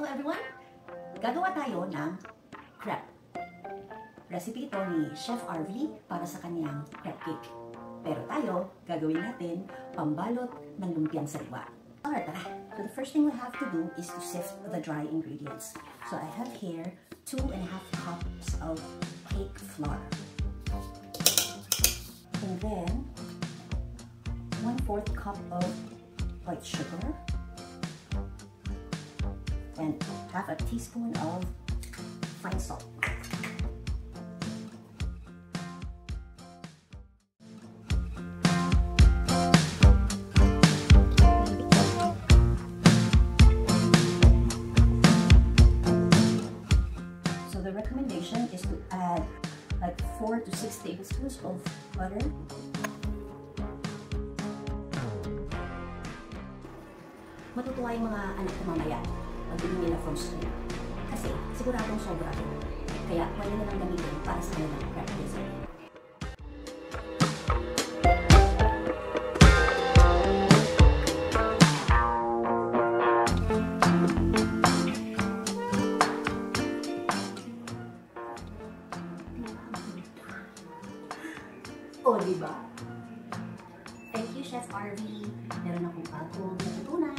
Hello everyone! Gagawa tayo ng crepe. Recipe ito ni Chef RV para sa kanyang crepe cake. Pero tayo, gagawin natin pambalot ng lumpiang sariwa. Alright, tara! So the first thing we have to do is to sift the dry ingredients. So I have here 2.5 cups of cake flour. And then 1/4 cup of white sugar. And half a teaspoon of fine salt. So the recommendation is to add like 4 to 6 tablespoons of butter. Matutuwa yung mga anak ko mamaya pag bili nila from school. Kasi siguradong sobra ito. Kaya pwede nilang gamitin para sa kanilang crepe dessert. O, diba? Thank you, Chef RV. Meron akong bagong natutunan.